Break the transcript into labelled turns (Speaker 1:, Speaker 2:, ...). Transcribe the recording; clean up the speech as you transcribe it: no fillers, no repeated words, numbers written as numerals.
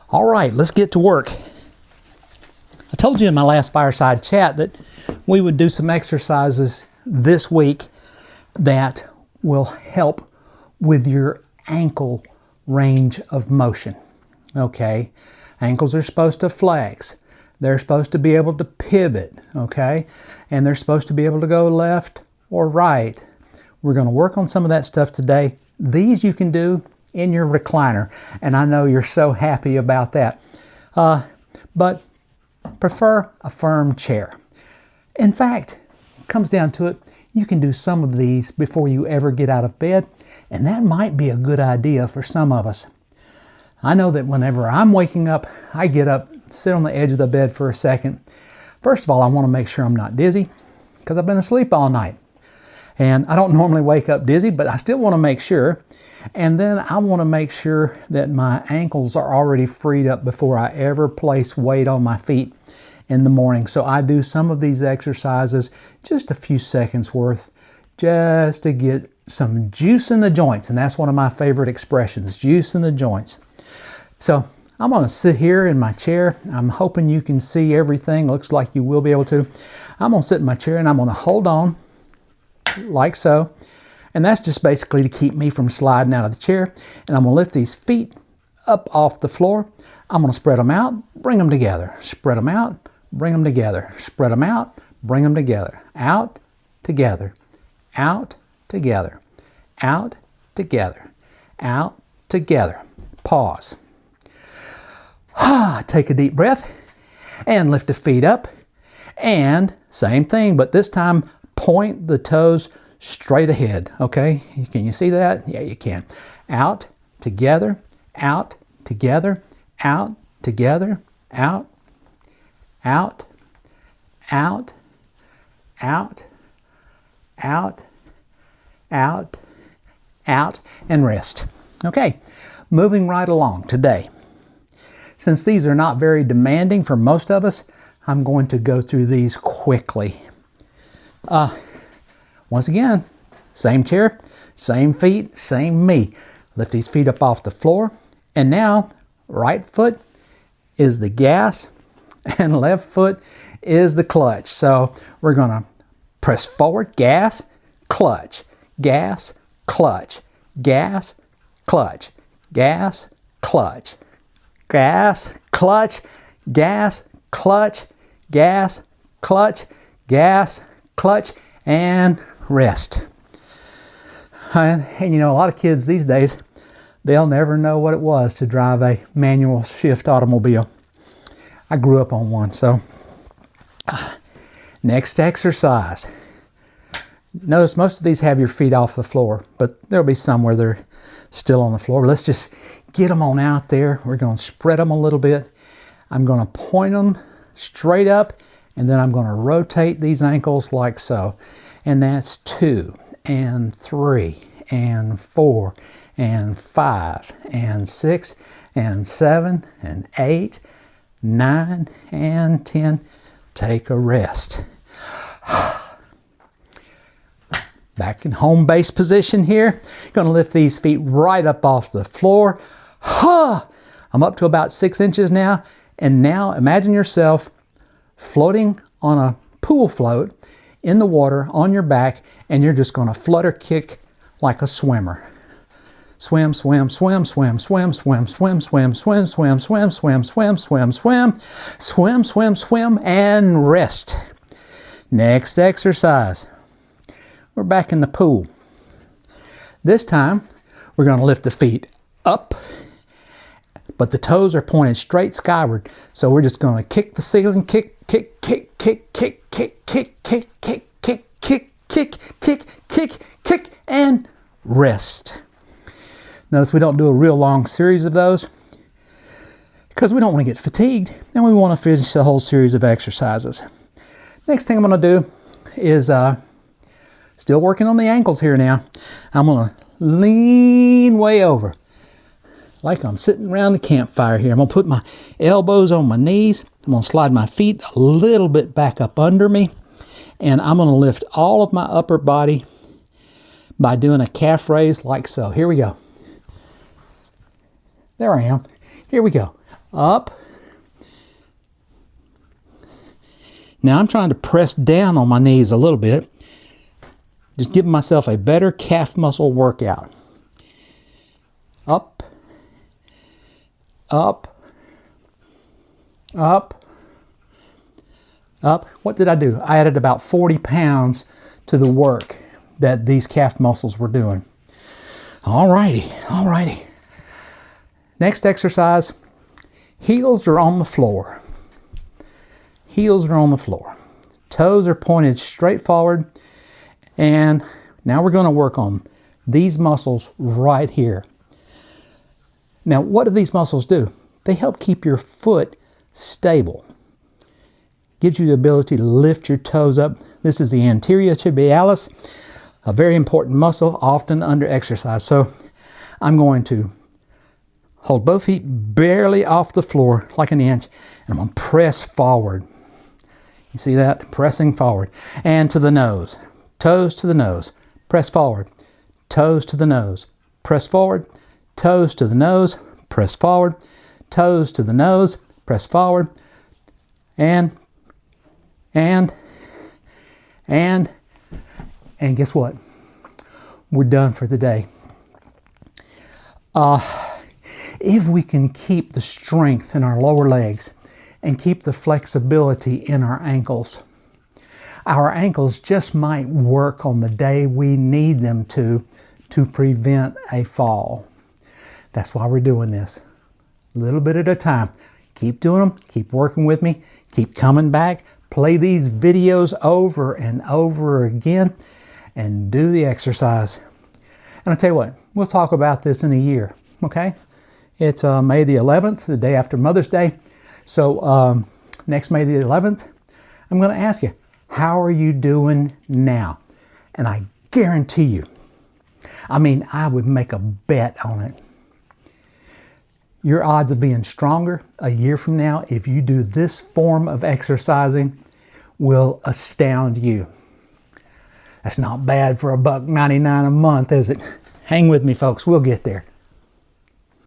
Speaker 1: All right, let's get to work. I told you in my last fireside chat that we would do some exercises this week that will help with your ankle range of motion. Okay, ankles are supposed to flex. They're supposed to be able to pivot, okay? And they're supposed to be able to go left or right. We're going to work on some of that stuff today. These you can do in your recliner, and I know you're so happy about that. But prefer a firm chair. In fact, it comes down to it, you can do some of these before you ever get out of bed, and that might be a good idea for some of us. I know that whenever I'm waking up, I get up, sit on the edge of the bed for a second. First of all, I want to make sure I'm not dizzy because I've been asleep all night. And I don't normally wake up dizzy, but I still want to make sure. And then I want to make sure that my ankles are already freed up before I ever place weight on my feet in the morning. So I do some of these exercises, just a few seconds worth, just to get some juice in the joints. And that's one of my favorite expressions, juice in the joints. So I'm going to sit here in my chair. I'm hoping you can see everything. Looks like you will be able to. I'm going to sit in my chair and I'm going to hold on like so. And that's just basically to keep me from sliding out of the chair. And I'm going to lift these feet up off the floor. I'm going to spread them out, bring them together. Spread them out, bring them together. Spread them out, bring them together. Out, together. Out, together. Out, together. Out, together. Pause. Take a deep breath and lift the feet up. And same thing, but this time point the toes straight ahead, okay? Can you see that? Yeah, you can. Out, together, out, together, out, together, out, out, out, out, out, out, out, and rest. Okay, moving right along today. Since these are not very demanding for most of us, I'm going to go through these quickly. Once again, same chair, same feet, same me. Lift these feet up off the floor. And now, right foot is the gas and left foot is the clutch. So we're going to press forward, gas, clutch, gas, clutch, gas, clutch, gas, clutch, gas, clutch, gas, clutch, gas, clutch, gas, clutch, and rest. And you know, a lot of kids these days, they'll never know what it was to drive a manual shift automobile. I grew up on one, so. Next exercise. Notice most of these have your feet off the floor, but there'll be some where they're still on the floor. Let's just get them on out there. We're going to spread them a little bit. I'm going to point them straight up, and then I'm going to rotate these ankles like so. And that's 2 and 3 and 4 and 5 and 6 and 7 and 8, 9 and 10. Take a rest. Back in home base position here. Going to lift these feet right up off the floor. I'm up to about 6 inches now. And now imagine yourself floating on a pool float in the water on your back, and you're just going to flutter kick like a swimmer. Swim, swim, swim, swim, swim, swim, swim, swim, swim, swim, swim, swim, swim, swim, swim, swim, swim, swim, and rest. Next exercise. We're back in the pool. This time, we're going to lift the feet up, but the toes are pointed straight skyward. So we're just going to kick the ceiling, kick, kick, kick, kick, kick, kick, kick, kick, kick, kick, kick, kick, kick, kick, kick, and rest. Notice we don't do a real long series of those because we don't want to get fatigued and we want to finish the whole series of exercises. Next thing I'm going to do is still working on the ankles here now. I'm going to lean way over like I'm sitting around the campfire here. I'm going to put my elbows on my knees. I'm going to slide my feet a little bit back up under me. And I'm going to lift all of my upper body by doing a calf raise like so. Here we go. There I am. Here we go. Up. Now I'm trying to press down on my knees a little bit. Just giving myself a better calf muscle workout. Up. Up. Up. Up. What did I do? I added about 40 pounds to the work that these calf muscles were doing. Alrighty, alrighty. Next exercise, heels are on the floor. Heels are on the floor. Toes are pointed straight forward. And now we're going to work on these muscles right here. Now, what do these muscles do? They help keep your foot stable. Gives you the ability to lift your toes up. This is the anterior tibialis, a very important muscle, often under exercise. So I'm going to hold both feet barely off the floor, like an inch, and I'm going to press forward. You see that? Pressing forward. And to the nose. Toes to the nose. Press forward. Toes to the nose. Press forward. Toes to the nose. Press forward. Toes to the nose. Press forward. And guess what? We're done for the day. If we can keep the strength in our lower legs and keep the flexibility in our ankles just might work on the day we need them to prevent a fall. That's why we're doing this. A little bit at a time. Keep doing them. Keep working with me. Keep coming back. Play these videos over and over again and do the exercise. And I'll tell you what, we'll talk about this in a year, okay? It's May the 11th, the day after Mother's Day. So next May the 11th, I'm going to ask you, how are you doing now? And I guarantee you, I would make a bet on it. Your odds of being stronger a year from now, if you do this form of exercising, will astound you. That's not bad for $1.99 a month, is it? Hang with me, folks. We'll get there.